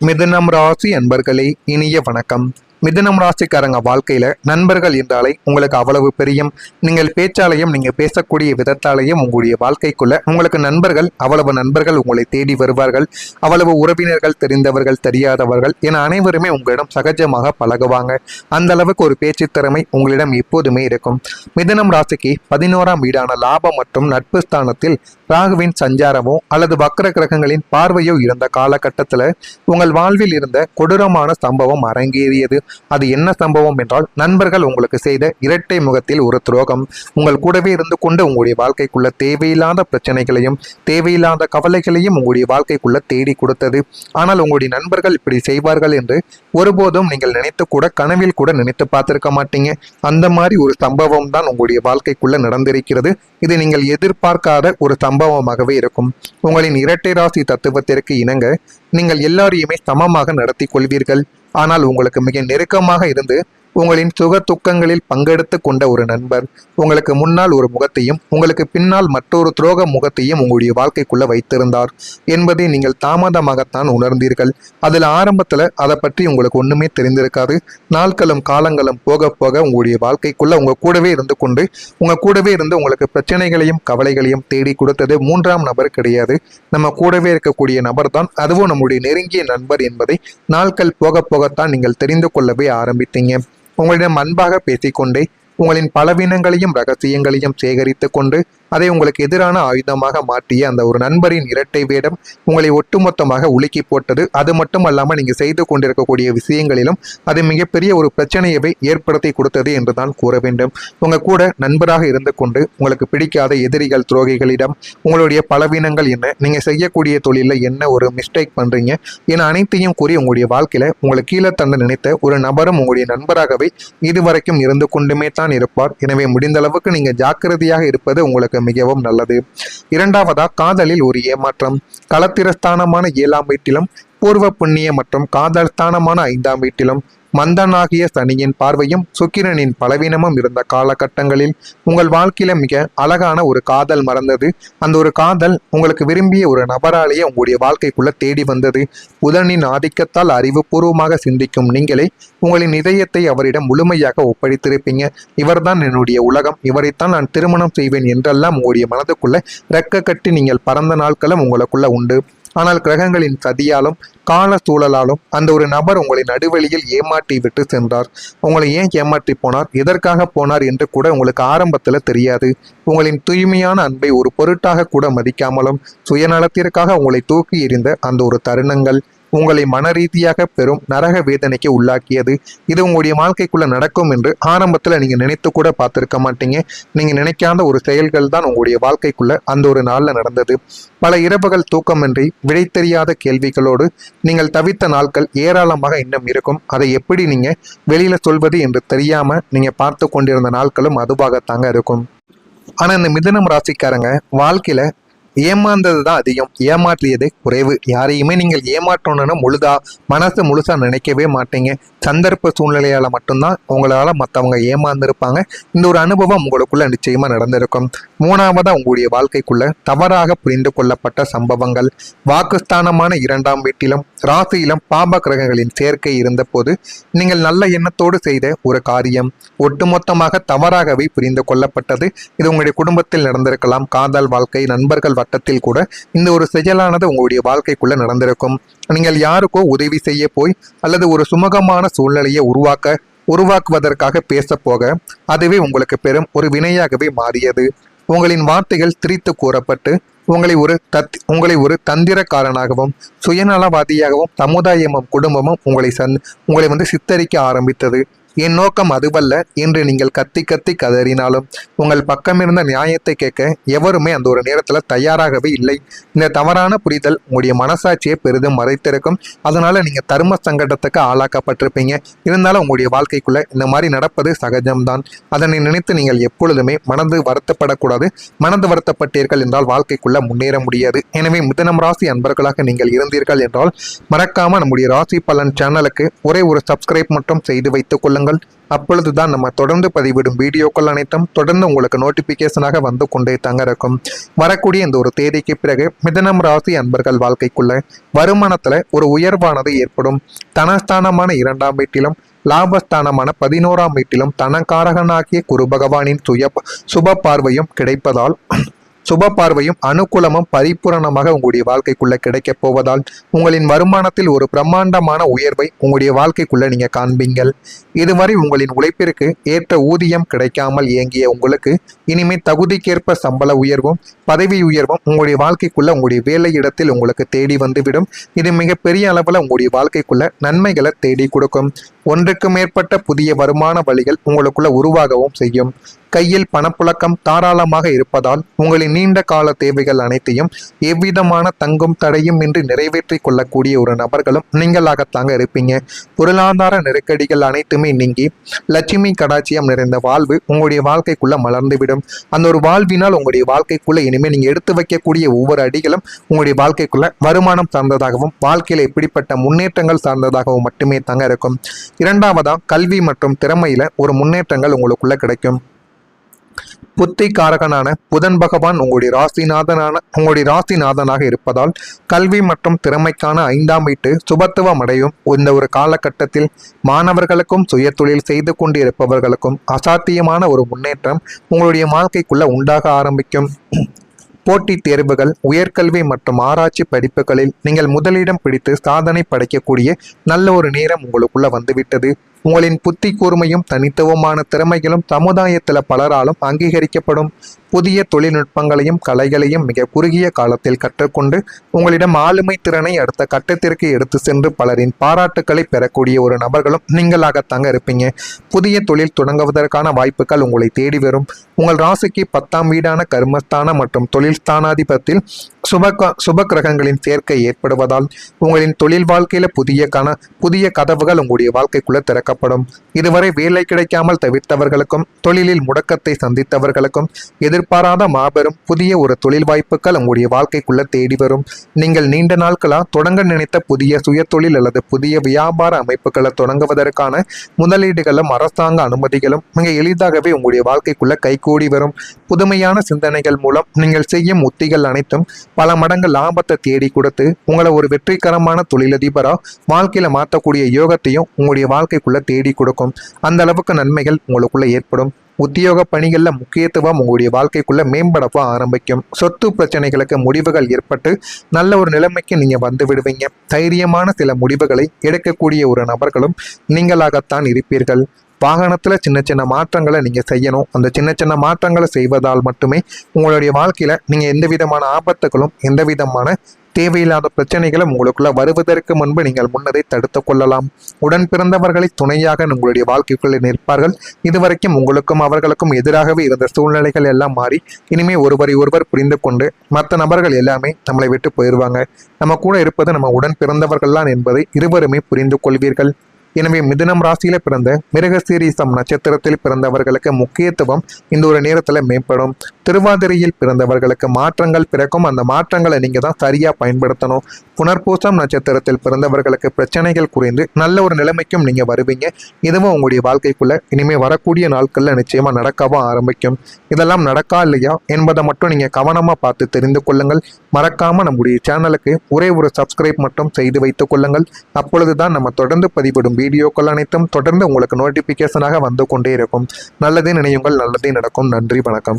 மிதுனம் ராசி அன்பர்களே, இனிய வணக்கம். மிதுனம் ராசிக்காரங்க வாழ்க்கையில நண்பர்கள் என்றாலே உங்களுக்கு அவ்வளவு பிரியம். நீங்கள் பேச்சாலையும் நீங்க பேசக்கூடிய விதத்தாலையும் உங்களுடைய வாழ்க்கைக்குள்ள உங்களுக்கு அவ்வளவு நண்பர்கள் உங்களை தேடி வருவார்கள். அவ்வளவு உறவினர்கள், தெரிந்தவர்கள், தெரியாதவர்கள் என அனைவருமே உங்களிடம் சகஜமாக பழகுவாங்க. அந்த அளவுக்கு ஒரு பேச்சு திறமை உங்களிடம் எப்போதுமே இருக்கும். மிதுனம் ராசிக்கு 11ஆம் வீடான லாபம் மற்றும் நட்பு ஸ்தானத்தில் ராகுவின் சஞ்சாரமோ அல்லது வக்ர கிரகங்களின் பார்வையோ இருந்த காலகட்டத்தில் உங்கள் வாழ்வில் இருந்த கொடூரமான சம்பவம் அரங்கேறியது. அது என்ன சம்பவம் என்றால், நண்பர்கள் உங்களுக்கு செய்த இரட்டை முகத்தில் ஒரு துரோகம். உங்கள் கூடவே இருந்து கொண்டு உங்களுடைய வாழ்க்கைக்குள்ள தேவையில்லாத பிரச்சனைகளையும் தேவையில்லாத கவலைகளையும் உங்களுடைய வாழ்க்கைக்குள்ள தேடி கொடுத்தது. ஆனால் உங்களுடைய நண்பர்கள் இப்படி செய்வார்கள் என்று ஒருபோதும் நீங்கள் நினைத்து கூட கனவில் கூட நினைத்து பார்த்திருக்க மாட்டீங்க. அந்த மாதிரி ஒரு சம்பவம் தான் உங்களுடைய வாழ்க்கைக்குள்ள நடந்திருக்கிறது. இது நீங்கள் எதிர்பார்க்காத ஒரு சம்பவமாகவே இருக்கும். உங்களின் இரட்டை ராசி தத்துவத்திற்கு இணங்க நீங்கள் எல்லாரையுமே சமமாக நடத்தி கொள்வீர்கள். ஆனால் உங்களுக்கு மிக நெருக்கமாக இருந்து உங்களின் சுக துக்கங்களில் பங்கெடுத்து கொண்ட ஒரு நண்பர் உங்களுக்கு முன்னால் ஒரு முகத்தையும் உங்களுக்கு பின்னால் மற்றொரு துரோக முகத்தையும் உங்களுடைய வாழ்க்கைக்குள்ள வைத்திருந்தார் என்பதை நீங்கள் தாமதமாகத்தான் உணர்ந்தீர்கள். அதில் ஆரம்பத்தில் அதை பற்றி உங்களுக்கு ஒண்ணுமே தெரிந்திருக்காது. நாட்களும் காலங்களும் போக போக உங்களுடைய வாழ்க்கைக்குள்ள உங்க கூடவே இருந்து உங்களுக்கு பிரச்சனைகளையும் கவலைகளையும் தேடி கொடுத்தது மூன்றாம் நபர் கிடையாது, நம்ம கூடவே இருக்கக்கூடிய நபர் தான். அதுவும் நம்முடைய நெருங்கிய நண்பர் என்பதை நாட்கள் போக போகத்தான் நீங்கள் தெரிந்து கொள்ளவே ஆரம்பித்தீங்க. உங்களிடம் அன்பாக பேசிக்கொண்டே உங்களின் பலவீனங்களையும் ரகசியங்களையும் சேகரித்து கொண்டு அதை உங்களுக்கு எதிரான ஆயுதமாக மாற்றிய அந்த ஒரு நண்பரின் இரட்டை வேடம் உங்களை ஒட்டுமொத்தமாக உலுக்கி போட்டது. அது மட்டுமல்லாமல் நீங்கள் செய்து கொண்டிருக்கக்கூடிய விஷயங்களிலும் அது மிகப்பெரிய ஒரு பிரச்சனையவை ஏற்படுத்தி கொடுத்தது என்று தான் கூற வேண்டும். உங்க கூட நண்பராக இருந்து கொண்டு உங்களுக்கு பிடிக்காத எதிரிகள், துரோகிகளிடம் உங்களுடைய பலவீனங்கள் என்ன, நீங்க செய்யக்கூடிய தொழிலில் என்ன ஒரு மிஸ்டேக் பண்றீங்க என அனைத்தையும் கூறி உங்களுடைய வாழ்க்கையில உங்களை கீழே தந்த நினைத்த ஒரு நபரும் உங்களுடைய நண்பராகவே இதுவரைக்கும் இருந்து கொண்டுமே தான் இருப்பார். எனவே முடிந்த அளவுக்கு நீங்க ஜாக்கிரதையாக இருப்பது உங்களுக்கு மிகவும் நல்லது. இரண்டாவதா, காதலில் ஒரு ஏமாற்றம். களத்திரஸ்தானமான 7ஆம் வீட்டிலும் பூர்வ புண்ணிய மற்றும் காதல் ஸ்தானமான 5ஆம் வீட்டிலும் மந்தனாகிய சனியின் பார்வையும் சுக்கிரனின் பலவீனமும் இருந்த காலகட்டங்களில் உங்கள் வாழ்க்கையில மிக அழகான ஒரு காதல் மறந்தது. அந்த ஒரு காதல் உங்களுக்கு விரும்பிய ஒரு நபராலேயே உங்களுடைய வாழ்க்கைக்குள்ள தேடி வந்தது. புதனின் ஆதிக்கத்தால் அறிவுபூர்வமாக சிந்திக்கும் நீங்களே உங்களின் இதயத்தை அவரிடம் முழுமையாக ஒப்படைத்திருப்பீங்க. இவர்தான் என்னுடைய உலகம், இவரைத்தான் நான் திருமணம் செய்வேன் என்றெல்லாம் உங்களுடைய மனதுக்குள்ள ரெக்க கட்டி நீங்கள் பறந்த நாட்களும் உங்களுக்குள்ள உண்டு. ஆனால் கிரகங்களின் சதியாலும் கால சூழலாலும் அந்த ஒரு நபர் உங்களை நடுவழியில் ஏமாற்றி விட்டு சென்றார். உங்களை ஏன் ஏமாற்றி போனார், எதற்காக போனார் என்று கூட உங்களுக்கு ஆரம்பத்தில் தெரியாது. உங்களின் தூய்மையான அன்பை ஒரு பொருட்டாக கூட மதிக்காமலும் சுயநலத்திற்காக உங்களை தூக்கி எறிந்த அந்த ஒரு தருணங்கள் உங்களை மன ரீதியாக பெரும் நரக வேதனைக்கு உள்ளாக்கியது. இது உங்களுடைய வாழ்க்கைக்குள்ள நடக்கும் என்று ஆரம்பத்தில் நீங்க நினைத்து கூட பார்த்திருக்க மாட்டீங்க. நீங்க நினைக்காத ஒரு செயல்கள் தான் உங்களுடைய வாழ்க்கைக்குள்ள அந்த ஒரு நாள்ல நடந்தது. பல இரவுகள் தூக்கமின்றி விடை தெரியாத கேள்விகளோடு நீங்கள் தவித்த நாட்கள் ஏராளமாக இன்னும் இருக்கும். அதை எப்படி நீங்க வெளியில சொல்வது என்று தெரியாம நீங்க பார்த்து கொண்டிருந்த நாட்களும் அதுவாகத்தாங்க இருக்கும். ஆனா இந்த மிதுனம் ராசிக்காரங்க வாழ்க்கையில ஏமாந்தது தான் அதிகம், ஏமாற்றியது குறைவு. யாரையுமே நீங்கள் ஏமாற்றணும்னு மனசு முழுசா நினைக்கவே மாட்டீங்க. சந்தர்ப்ப சூழ்நிலையால மட்டும்தான் உங்களால மற்றவங்க ஏமாந்துருப்பாங்க. இந்த ஒரு அனுபவம் உங்களுக்குள்ள நிச்சயமா நடந்திருக்கும். மூணாவதா, உங்களுடைய வாழ்க்கைக்குள்ள தவறாக புரிந்து கொள்ளப்பட்ட சம்பவங்கள். வாக்குஸ்தானமான 2ஆம் வீட்டிலும் ராசியிலும் பாப கிரகங்களின் சேர்க்கை இருந்த போது நீங்கள் நல்ல எண்ணத்தோடு செய்த ஒரு காரியம் ஒட்டுமொத்தமாக தவறாகவே புரிந்து கொள்ளப்பட்டது. இது உங்களுடைய குடும்பத்தில் நடந்திருக்கலாம், காதல் வாழ்க்கை, நண்பர்கள் வட்டத்தில் கூட இந்த ஒரு செயலானது உங்களுடைய வாழ்க்கைக்குள்ள நடந்திருக்கும். நீங்கள் யாருக்கோ உதவி செய்ய போய் அல்லது ஒரு சுமூகமான சூழ்நிலையை உருவாக்குவதற்காக பேச போக அதுவே உங்களுக்கு பெரும் ஒரு வினையாகவே மாறியது. உங்களின் வார்த்தைகள் திரித்து கூறப்பட்டு உங்களை ஒரு தந்திரக்காரனாகவும் சுயநலவாதியாகவும் சமுதாயமும் குடும்பமும் உங்களை சித்தரிக்க ஆரம்பித்தது. என் நோக்கம் அதுவல்ல என்று நீங்கள் கத்தி கத்தி கதறினாலும் உங்கள் பக்கமிருந்த நியாயத்தை கேட்க எவருமே அந்த ஒரு நேரத்தில் தயாராகவே இல்லை. இந்த தவறான புரிதல் உங்களுடைய மனசாட்சியை பெரிதும் மறைத்திருக்கும். அதனால நீங்க தர்ம சங்கடத்துக்கு ஆளாக்கப்பட்டிருப்பீங்க. இருந்தாலும் உங்களுடைய வாழ்க்கைக்குள்ள இந்த மாதிரி நடப்பது சகஜம்தான். அதனை நினைத்து நீங்கள் எப்பொழுதுமே மனது வருத்தப்படக்கூடாது. மனது வருத்தப்பட்டீர்கள் என்றால் வாழ்க்கைக்குள்ள முன்னேற முடியாது. எனவே மிதுனம் ராசி அன்பர்களாக நீங்கள் இருந்தீர்கள் என்றால் மறக்காம நம்முடைய ராசி பலன் சேனலுக்கு ஒரே ஒரு சப்ஸ்கிரைப் மட்டும் செய்து வைத்துக் கொள்ளுங்கள். கொள்ளுங்கள். அப்பொழுதுதான் நம்ம தொடர்ந்து பதிவிடும் வீடியோக்கள் அனைத்தும் தொடர்ந்து உங்களுக்கு நோட்டிபிகேஷனாக வந்து கொண்டே தாங்க இருக்கும். வரக்கூடிய இந்த ஒரு தேதிக்கு பிறகு மிதுனம் ராசி அன்பர்கள் வாழ்க்கைக்குள்ள வருமானத்துல ஒரு உயர்வானது ஏற்படும். தனஸ்தானமான 2ஆம் வீட்டிலும் லாபஸ்தானமான 11ஆம் வீட்டிலும் தனக்காரகனாகிய குரு பகவானின் சுப பார்வையும் கிடைப்பதால் சுப பார்வையும் அனுகூலமும் பரிபூரணமாக உங்களுடைய வாழ்க்கைக்குள்ள கிடைக்க போவதால் உங்களின் வருமானத்தில் ஒரு பிரம்மாண்டமான உயர்வை உங்களுடைய வாழ்க்கைக்குள்ள நீங்க காண்பீங்கள். இதுவரை உங்களின் உழைப்பிற்கு ஏற்ற ஊதியம் கிடைக்காமல் இயங்கிய உங்களுக்கு இனிமே தகுதிக்கேற்ப சம்பள உயர்வும் பதவி உயர்வும் உங்களுடைய வாழ்க்கைக்குள்ள உங்களுடைய வேலை இடத்தில் உங்களுக்கு தேடி வந்துவிடும். இது மிகப்பெரிய அளவுல உங்களுடைய வாழ்க்கைக்குள்ள நன்மைகளை தேடி கொடுக்கும். ஒன்றுக்கு மேற்பட்ட புதிய வருமான வழிகள் உங்களுக்குள்ள உருவாகவும் செய்யும். கையில் பணப்புழக்கம் தாராளமாக இருப்பதால் உங்களின் நீண்ட கால தேவைகள் அனைத்தையும் எவ்விதமான தங்கும் தடையும் இன்றி நிறைவேற்றி கொள்ளக்கூடிய ஒரு நபர்களும் நீங்களாகத்தாங்க இருப்பீங்க. பொருளாதார நெருக்கடிகள் அனைத்துமே நீங்கி லட்சுமி கடாட்சியம் நிறைந்த வாழ்வு உங்களுடைய வாழ்க்கைக்குள்ள மலர்ந்துவிடும். அந்த ஒரு வாழ்வினால் உங்களுடைய வாழ்க்கைக்குள்ள இனிமேல் நீங்க எடுத்து வைக்கக்கூடிய ஒவ்வொரு அடிகளும் உங்களுடைய வாழ்க்கைக்குள்ள வருமானம் சார்ந்ததாகவும் வாழ்க்கையில எப்படிப்பட்ட முன்னேற்றங்கள் சார்ந்ததாகவும் மட்டுமே தாங்க இருக்கும். இரண்டாவதா கல்வி மற்றும் திறமையில ஒரு முன்னேற்றங்கள் உங்களுக்குள்ள கிடைக்கும். புத்தி காரகனான புதன் பகவான் உங்களுடைய ராசிநாதனாக இருப்பதால் கல்வி மற்றும் திறமைக்கான 5ஆம் வீட்டு சுபத்துவம் அடையும். இந்த ஒரு காலகட்டத்தில் மாணவர்களுக்கும் சுய தொழில் செய்து கொண்டு இருப்பவர்களுக்கும் அசாத்தியமான ஒரு முன்னேற்றம் உங்களுடைய வாழ்க்கைக்குள்ள உண்டாக ஆரம்பிக்கும். போட்டித் தேர்வுகள், உயர்கல்வி மற்றும் ஆராய்ச்சி படிப்புகளில் நீங்கள் முதலிடம் பிடித்து சாதனை படைக்கக்கூடிய நல்ல ஒரு நேரம் உங்களுக்குள்ள வந்துவிட்டது. உங்களின் புத்தி கூர்மையும் தனித்துவமான திறமைகளும் சமுதாயத்தில் பலராலும் அங்கீகரிக்கப்படும். புதிய தொழில்நுட்பங்களையும் கலைகளையும் மிக குறுகிய காலத்தில் கற்றுக்கொண்டு உங்களிடம் ஆளுமை திறனை அடுத்த கட்டத்திற்கு எடுத்து சென்று பலரின் பாராட்டுக்களை பெறக்கூடிய ஒரு நபர்களும் நீங்களாகத்தாங்க இருப்பீங்க. புதிய தொழில் தொடங்குவதற்கான வாய்ப்புகள் உங்களை தேடி வரும். உங்கள் ராசிக்கு 10ஆம் வீடான கர்மஸ்தானம் மற்றும் தொழில் ஸ்தானாதிபத்தில் சுப கிரகங்களின் சேர்க்கை ஏற்படுவதால் உங்களின் தொழில் வாழ்க்கையில புதிய கதவுகள் உங்களுடைய வாழ்க்கைக்குள்ள திறக்கப்படும். இதுவரை வேலை கிடைக்காமல் தவிர்த்தவர்களுக்கும் தொழிலில் முடக்கத்தை சந்தித்தவர்களுக்கும் எதிர்பாராத மாபெரும் புதிய ஒரு தொழில் வாய்ப்புகள் உங்களுடைய வாழ்க்கைக்குள்ள தேடி வரும். நீங்கள் நீண்ட நாட்களா தொடங்க நினைத்த புதிய சுய தொழில் அல்லது புதிய வியாபார அமைப்புகளை தொடங்குவதற்கான முதலீடுகளும் அரசாங்க அனுமதிகளும் மிக எளிதாகவே உங்களுடைய வாழ்க்கைக்குள்ள கைகூடி வரும். புதுமையான சிந்தனைகள் மூலம் நீங்கள் செய்யும் உத்திகள் அனைத்தும் பல மடங்கு லாபத்தை தேடி கொடுத்து உங்களை ஒரு வெற்றிகரமான தொழிலதிபரா வாழ்க்கையில மாற்றக்கூடிய யோகத்தையும் உங்களுடைய வாழ்க்கைக்குள்ள தேடி கொடுக்கும். அந்த அளவுக்கு நன்மைகள் உங்களுக்குள்ள ஏற்படும். உத்தியோக பணிகள்ல முக்கியத்துவம் உங்களுடைய வாழ்க்கைக்குள்ள மேம்படவா ஆரம்பிக்கும். சொத்து பிரச்சனைகளுக்கு முடிவுகள் ஏற்பட்டு நல்ல ஒரு நிலைமைக்கு நீங்க வந்து விடுவீங்க. தைரியமான சில முடிவுகளை எடுக்கக்கூடிய ஒரு நபர்களும் நீங்களாகத்தான் இருப்பீர்கள். வாகனத்துல சின்ன சின்ன மாற்றங்களை நீங்க செய்யணும். அந்த சின்ன சின்ன மாற்றங்களை செய்வதால் மட்டுமே உங்களுடைய வாழ்க்கையில நீங்க எந்த விதமான ஆபத்துகளும் எந்த விதமான தேவையில்லாத பிரச்சனைகளும் உங்களுக்குள்ள வருவதற்கு முன்பு நீங்கள் முன்னதை தடுத்து கொள்ளலாம். உடன் பிறந்தவர்களை துணையாக உங்களுடைய வாழ்க்கைக்குள்ளே நிற்பார்கள். இதுவரைக்கும் உங்களுக்கும் அவர்களுக்கும் எதிராகவே இருந்த சூழ்நிலைகள் எல்லாம் மாறி இனிமே ஒருவரை ஒருவர் புரிந்து கொண்டு மற்ற நபர்கள் எல்லாமே நம்மளை விட்டு போயிடுவாங்க. நம்ம கூட இருப்பது நம்ம உடன் பிறந்தவர்கள்தான் என்பதை இருவருமே புரிந்து கொள்வீர்கள். எனவே மிதுனம் ராசியில பிறந்த மிருகசீரிசம் நட்சத்திரத்தில் பிறந்தவர்களுக்கு முக்கியத்துவம் இந்த ஒரு நேரத்துல மேம்படும். திருவாதிரையில் பிறந்தவர்களுக்கு மாற்றங்கள் பிறக்கும். அந்த மாற்றங்களை நீங்க தான் சரியா பயன்படுத்தணும். புனர்பூசம் நட்சத்திரத்தில் பிறந்தவர்களுக்கு பிரச்சனைகள் குறைந்து நல்ல ஒரு நிலைமைக்கும் நீங்க வருவீங்க. இதுவும் உங்களுடைய வாழ்க்கைக்குள்ள இனிமே வரக்கூடிய நாட்கள்ல நிச்சயமா நடக்கவும் ஆரம்பிக்கும். இதெல்லாம் நடக்கா இல்லையா என்பதை மட்டும் நீங்க கவனமா பார்த்து தெரிந்து கொள்ளுங்கள். மறக்காம நம்முடைய சேனலுக்கு ஒரே ஒரு சப்ஸ்கிரைப் மட்டும் செய்து வைத்துக் கொள்ளுங்கள். அப்பொழுதுதான் நம்ம தொடர்ந்து பதிவிடும் வீடியோக்கள் அனைத்தும் தொடர்ந்து உங்களுக்கு நோட்டிபிகேஷனாக வந்து கொண்டே இருக்கும். நல்லதே நினையுங்கள், நல்லதே நடக்கும். நன்றி, வணக்கம்.